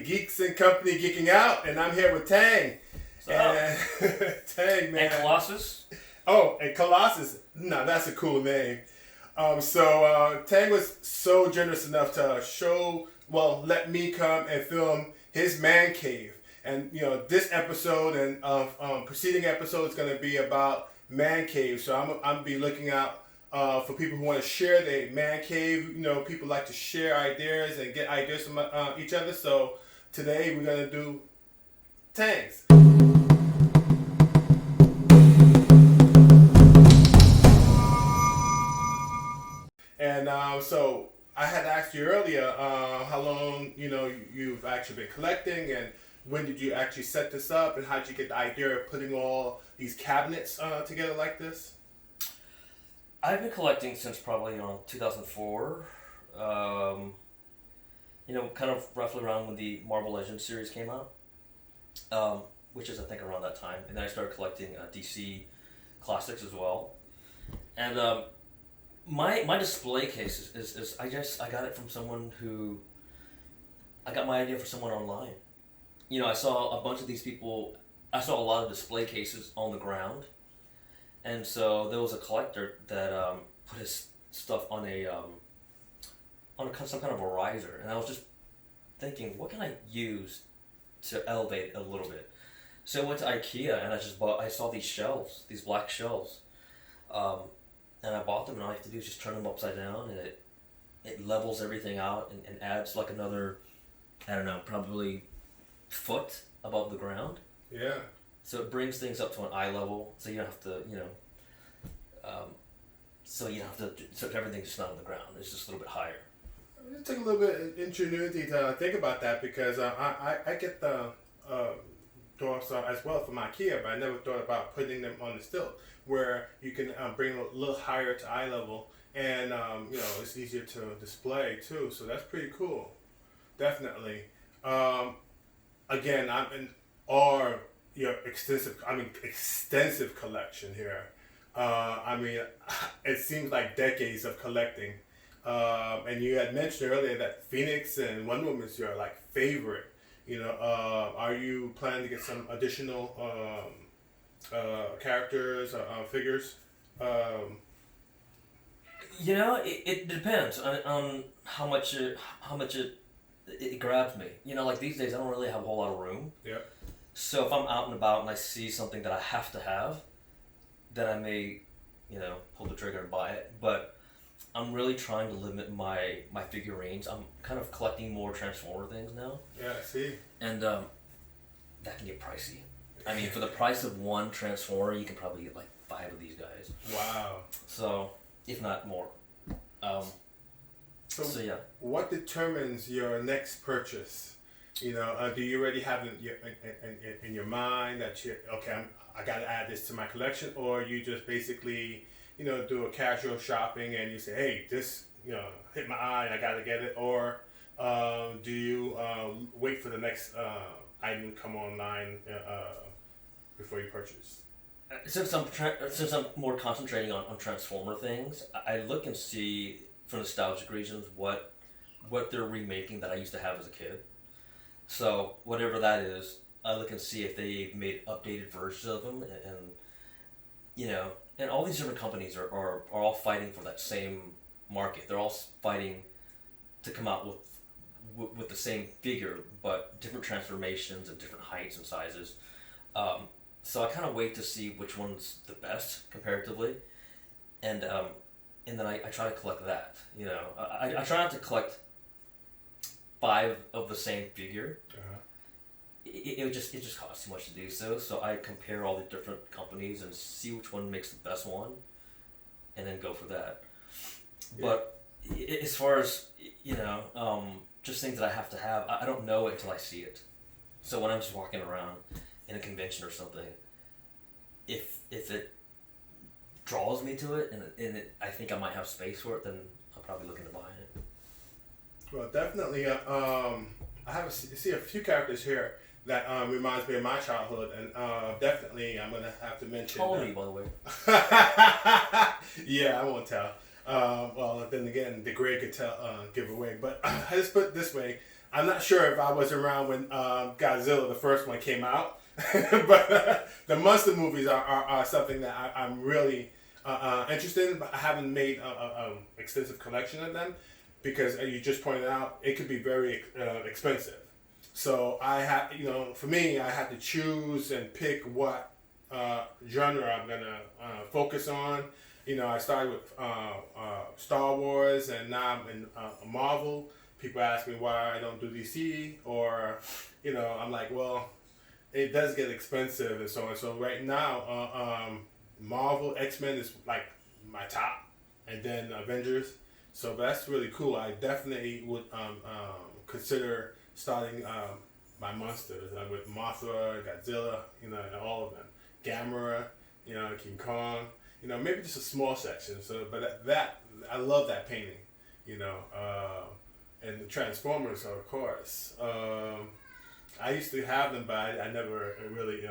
Geeks and Company Geeking Out, and I'm here with Tang. And Tang, man. And Colossus? Oh, and Colossus. No, that's a cool name. Tang was so generous enough to let me come and film his man cave. And, this episode and preceding episode is going to be about man cave. So I'm going to be looking out for people who want to share their man cave. People like to share ideas and get ideas from each other. So today we're going to do Tang's. And so I had asked you earlier how long you've actually been collecting, and when did you actually set this up, and how did you get the idea of putting all these cabinets together like this? I've been collecting since probably 2004. Kind of roughly around when the Marvel Legends series came out, which is I think around that time. And then I started collecting DC classics as well. And my display case is I got it from someone who I got my idea from someone online. I saw a bunch of these people. I saw a lot of display cases on the ground, and so there was a collector that put his stuff on some kind of a riser, and I was just thinking, what can I use to elevate it a little bit? So I went to IKEA and I saw these shelves, these black shelves, and I bought them, and all I have to do is just turn them upside down, and it levels everything out and adds like another, I don't know, probably foot above the ground. Yeah. So it brings things up to an eye level, so you don't have to, so everything's just not on the ground. It's just a little bit higher. It took a little bit of ingenuity to think about that, because I get the doors as well from IKEA, but I never thought about putting them on the stilt, where you can bring them a little higher to eye level, and it's easier to display too. So that's pretty cool, definitely. Again, I'm in your extensive collection here. It seems like decades of collecting. And you had mentioned earlier that Phoenix and Wonder Woman is your favorite. Are you planning to get some additional characters, figures? It depends on how much it grabs me. These days I don't really have a whole lot of room. Yeah. So if I'm out and about and I see something that I have to have, then I may, pull the trigger and buy it. But I'm really trying to limit my figurines. I'm kind of collecting more Transformer things now. Yeah, I see. And that can get pricey. For the price of one Transformer, you can probably get 5 of these guys. Wow. So, if not more. So yeah. What determines your next purchase? Do you already have in your mind that I got to add this to my collection, or you just basically do a casual shopping and you say, hey, this hit my eye and I got to get it, or do you wait for the next item to come online before you purchase? Since I'm more concentrating on Transformer things, I look and see for nostalgic reasons what they're remaking that I used to have as a kid. So whatever that is, I look and see if they made updated versions of them, and all these different companies are all fighting for that same market. They're all fighting to come out with the same figure, but different transformations and different heights and sizes. So I kind of wait to see which one's the best comparatively, and then I try to collect that. I try not to collect 5 of the same figure. Uh-huh. It just costs too much to do so. So I compare all the different companies and see which one makes the best one, and then go for that. Yeah. But as far as just things that I have to have, I don't know it until I see it. So when I'm just walking around in a convention or something, if it draws me to it and I think I might have space for it, then I'll probably look into buying it. Well, definitely. I see a few characters here that reminds me of my childhood, and definitely I'm gonna have to mention. How old are you, by the way? Yeah, I won't tell. Well, then again, the grade could give away. But let's put it this way: I'm not sure if I was around when Godzilla, the first one, came out, but the monster movies are something that I'm really interested in. But I haven't made a extensive collection of them because you just pointed out it could be very expensive. So I have, for me, I had to choose and pick what genre I'm gonna focus on. I started with Star Wars, and now I'm in Marvel. People ask me why I don't do DC, or I'm like, well, it does get expensive and so on. So right now, Marvel, X-Men is like my top, and then Avengers. So that's really cool. I definitely would consider starting my monsters with Mothra, Godzilla, and all of them. Gamera, King Kong, maybe just a small section. So, but that I love that painting, and the Transformers, of course. I used to have them, but I never really.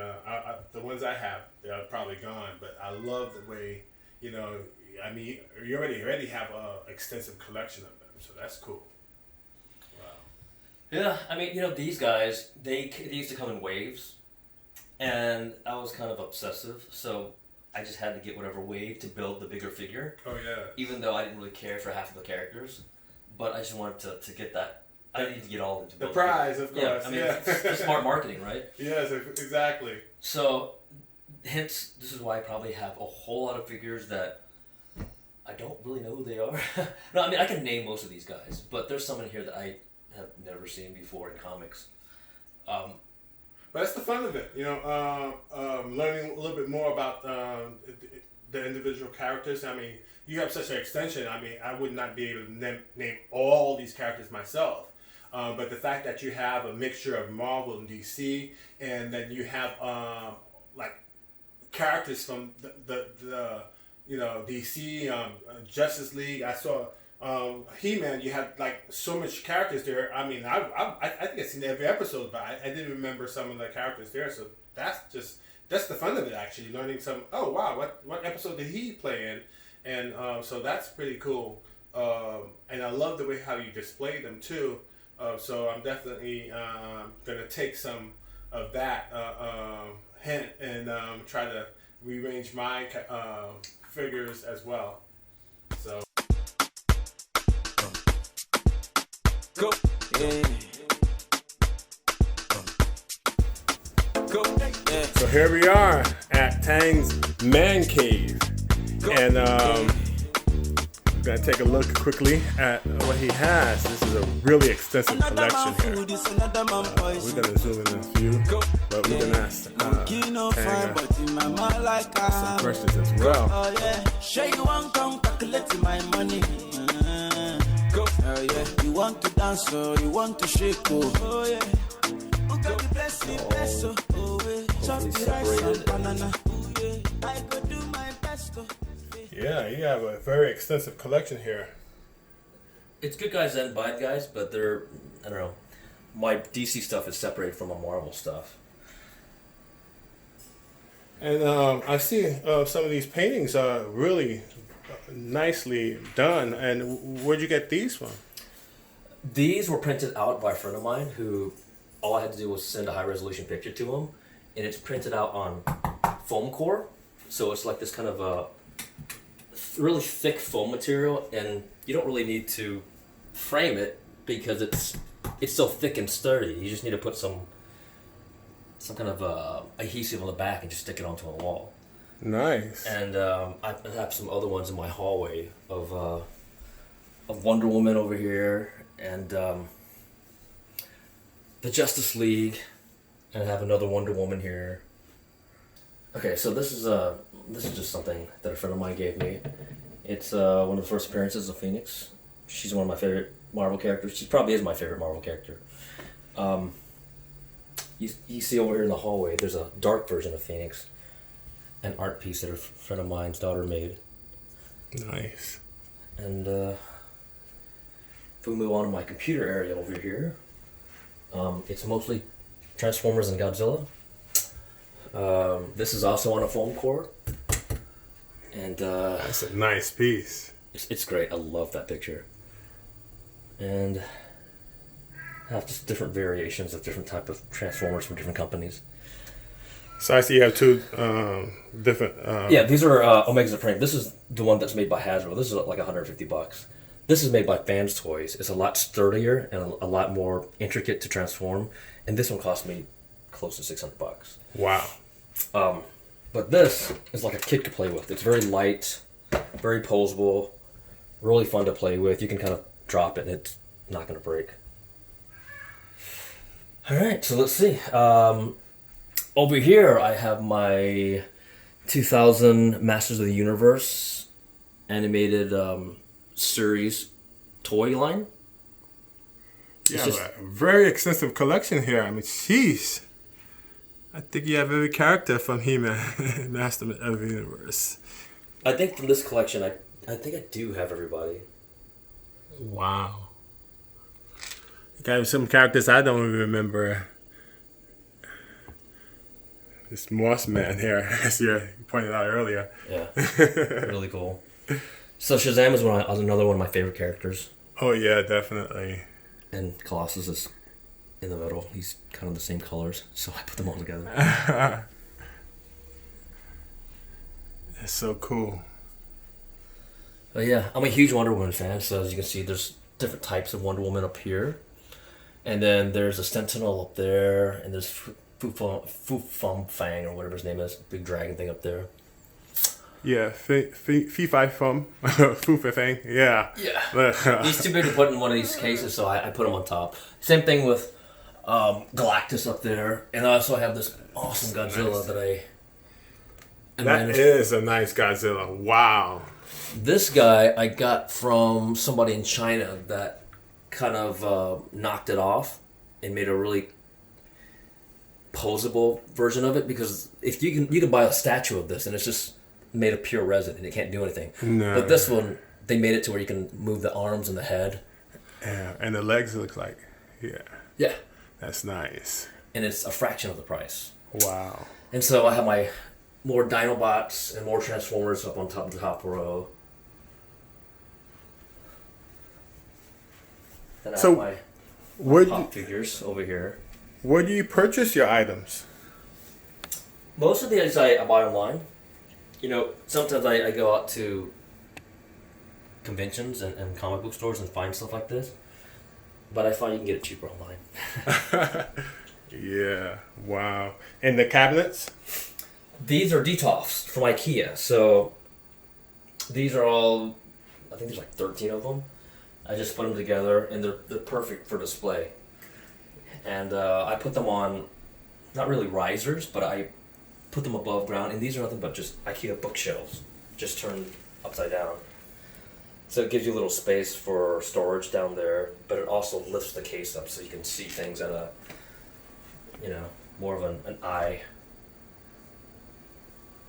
The ones I have, they're probably gone. But I love the way, you already have an extensive collection of them, so that's cool. Yeah, these guys, they used to come in waves, and I was kind of obsessive, so I just had to get whatever wave to build the bigger figure. Oh, yeah. Even though I didn't really care for half of the characters, but I just wanted to get that. I need to get all of them to build the prize, of course. Yeah, it's smart marketing, right? Yes, exactly. So, hence, this is why I probably have a whole lot of figures that I don't really know who they are. No, I can name most of these guys, but there's some in here that I have never seen before in comics. But that's the fun of it, learning a little bit more about the individual characters. You have such an extension. I would not be able to name all these characters myself. But the fact that you have a mixture of Marvel and DC, and then you have like characters from the DC, Justice League. I saw He-Man. You had like so much characters there. I think I've seen every episode, but I didn't remember some of the characters there. So that's the fun of it, actually, learning some. Oh wow, what episode did he play in? And so that's pretty cool. And I love the way how you display them too. So I'm definitely gonna take some of that hint and try to rearrange my figures as well. So. Go. Yeah. Go. Yeah. So here we are at Tang's Man Cave, and we're gonna take a look quickly at what he has. This is a really extensive collection here. We're gonna zoom in a few, but we're gonna ask Tang some questions as well. You want to dance or you want to shake, oh yeah. God bless you, bless you, oh yeah. Chop the rice and banana, oh yeah. I go do my best, oh. Yeah, you have a very extensive collection here. It's good guys and bad guys, but they're, I don't know, my DC stuff is separated from my Marvel stuff. And I see some of these paintings are really nicely done. And where'd you get these from? These were printed out by a friend of mine who all I had to do was send a high resolution picture to him, and it's printed out on foam core. So it's like this kind of a really thick foam material, and you don't really need to frame it because it's so thick and sturdy. You just need to put some kind of adhesive on the back and just stick it onto a wall. Nice. And I have some other ones in my hallway of Wonder Woman over here, and the Justice League, and I have another Wonder Woman here. Okay, so this is just something that a friend of mine gave me. It's one of the first appearances of Phoenix. She's one of my favorite Marvel characters. She probably is my favorite Marvel character. You see over here in the hallway, there's a dark version of Phoenix, an art piece that a friend of mine's daughter made. Nice. And if we move on to my computer area over here, it's mostly Transformers and Godzilla. This is also on a foam core. And that's a nice piece. It's great. I love that picture. And have just different variations of different type of Transformers from different companies. So I see you have two different. Yeah, these are Omega Supreme. This is the one that's made by Hasbro. This is like $150. This is made by Fans Toys. It's a lot sturdier and a lot more intricate to transform. And this one cost me close to $600. Wow. But this is like a kid could play with. It's very light, very posable, really fun to play with. You can kind of drop it and it's not going to break. All right, so let's see. Over here, I have my 2000 Masters of the Universe animated series toy line. Yeah, a very extensive collection here. I mean, jeez. I think you have every character from He-Man, Master of the Universe. I think from this collection, I think I do have everybody. Wow. You got some characters I don't even remember. This Moss Man here, as you pointed out earlier. Yeah, really cool. So Shazam is another one of my favorite characters. Oh yeah, definitely. And Colossus is in the middle. He's kind of the same colors, so I put them all together. It's so cool. But yeah, I'm a huge Wonder Woman fan, so as you can see, there's different types of Wonder Woman up here. And then there's a Sentinel up there, and there's Fu Fum Fang, or whatever his name is, big dragon thing up there. Yeah, Fee Fi Fum, Fu Fi Fang, yeah. Yeah. He's too big to put in one of these cases, so I put him on top. Same thing with Galactus up there, and I also have this awesome Godzilla that I... That is a nice Godzilla, wow. This guy I got from somebody in China that kind of knocked it off and made a really posable version of it, because if you can buy a statue of this and it's just made of pure resin and it can't do anything. No. But this one, they made it to where you can move the arms and the head. Yeah, and the legs look like, yeah, that's nice. And it's a fraction of the price. Wow. And so I have my more Dinobots and more Transformers up on top of the top row. Then I have my pop figures over here. Where do you purchase your items? Most of the items I buy online. You know, sometimes I go out to conventions and comic book stores and find stuff like this. But I find you can get it cheaper online. Yeah, wow. And the cabinets? These are Detolfs from IKEA. So these are all, I think there's like 13 of them. I just put them together and they're perfect for display. And I put them on, not really risers, but I put them above ground. And these are nothing but just IKEA bookshelves, just turned upside down. So it gives you a little space for storage down there, but it also lifts the case up so you can see things at a, more of an eye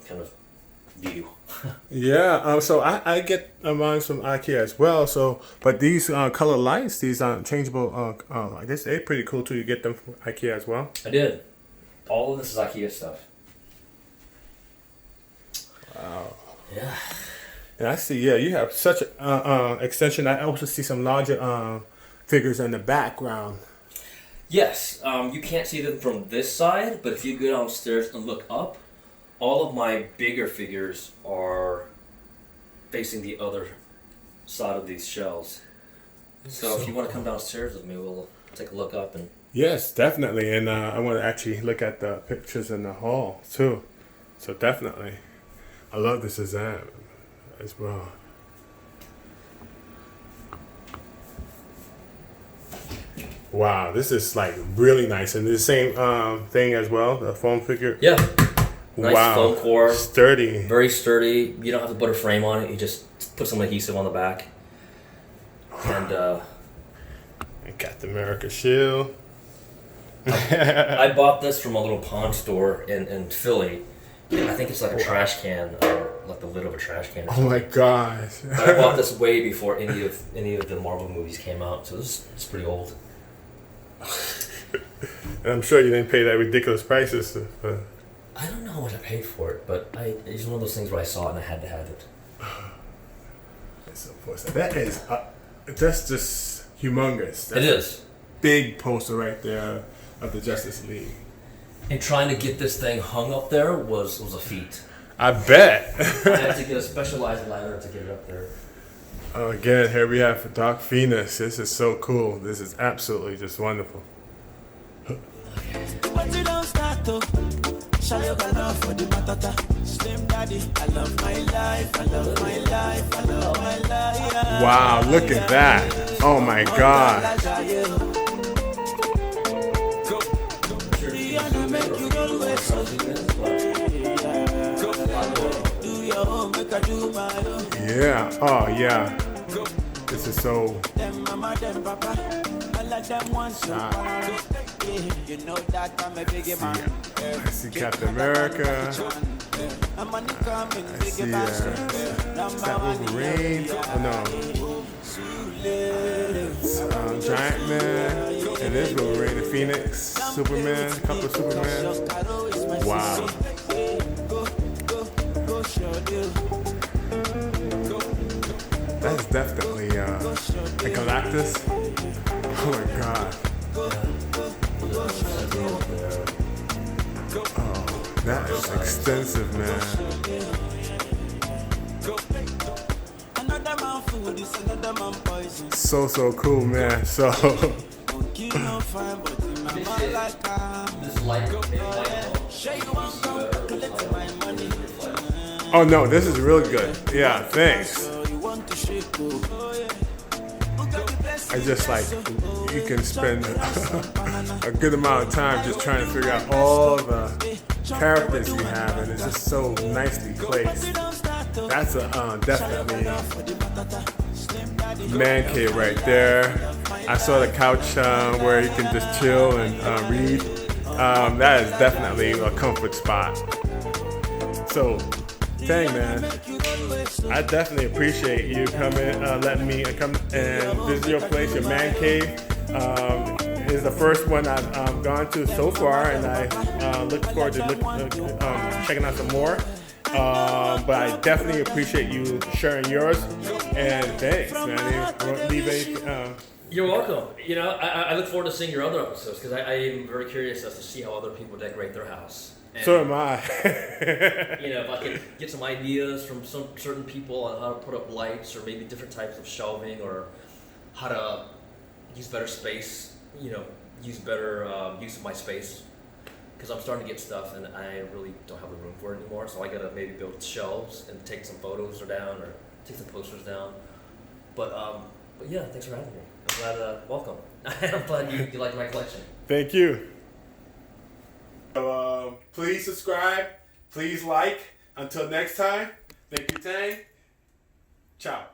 kind of view. Yeah, so I get mine from IKEA as well. So, but these color lights, these changeable, I guess they're pretty cool too. You get them from IKEA as well. I did. All of this is IKEA stuff. Wow. Yeah. And I see, yeah, you have such an extension. I also see some larger figures in the background. Yes, you can't see them from this side, but if you go downstairs and look up, all of my bigger figures are facing the other side of these shelves. So if you want to come downstairs with me, we'll take a look up. And Yes, definitely. And I want to actually look at the pictures in the hall too. So definitely. I love this design as well. Wow, this is like really nice. And the same thing as well, the foam figure. yeah, nice foam core, sturdy. very sturdy. You don't have to put a frame on it. You just put some adhesive on the back. And Captain America shield. I bought this from a little pawn store in Philly. I think it's like a trash can, or like the lid of a trash can. Oh my gosh. But I bought this way before any of the Marvel movies came out, so it's pretty old. And I'm sure you didn't pay that ridiculous prices. I don't know how much I paid for it, but it's one of those things where I saw it and I had to have it. That is, that's just humongous. That's it is. big poster right there of the Justice League. And trying to get this thing hung up there was a feat. I bet. I had to get a specialized ladder to get it up there. Again, here we have Dark Phoenix. This is so cool. This is absolutely just wonderful. But you don't start to show your love for the matata. Slim daddy, I love my life, I love my life, I love my life. Wow, look at that. Oh my God. Yeah, oh yeah. This is so. I see Captain America. I see is that Wolverine? Oh no. It's, Giant Man. And there's Wolverine, the Phoenix, Superman, a couple of Superman. Wow. That's definitely a Galactus. Oh my God. Oh, that is extensive, man. So cool, man. So. Oh no, this is really good. Yeah, thanks. I just like, you can spend a good amount of time just trying to figure out all the characters you have, and it's just so nicely placed. That's a definitely man cave right there. I saw the couch where you can just chill and read. That is definitely a comfort spot. So, Tang, man, I definitely appreciate you coming, letting me come and visit your place, your man cave. It is the first one I've gone to so far, and I look forward to checking out some more. But I definitely appreciate you sharing yours, and thanks, man. You're welcome. You know, I look forward to seeing your other episodes because I am very curious as to see how other people decorate their house. And, so am I. You know, if I can get some ideas from some certain people on how to put up lights or maybe different types of shelving or how to use better space, you know, use better use of my space. Because I'm starting to get stuff and I really don't have the room for it anymore. So I got to maybe build shelves and take some photos down or take some posters down. But yeah, thanks for having me. I'm glad, welcome. I'm glad you like my collection. Thank you. So, please subscribe, please like. Until next time, thank you, Tang. Ciao.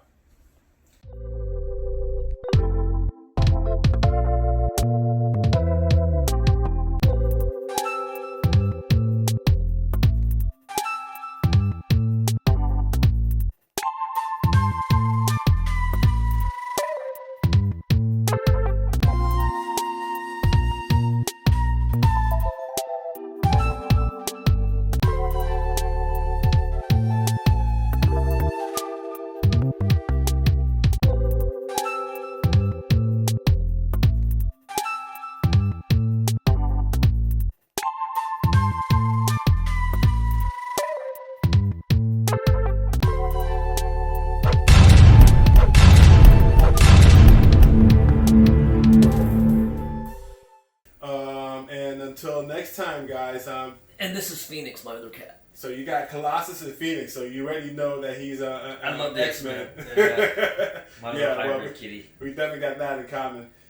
Until next time, guys. And this is Phoenix, my other cat. So you got Colossus and Phoenix, so you already know that he's I love the X-Men. Yeah. My little hybrid kitty. We definitely got that in common.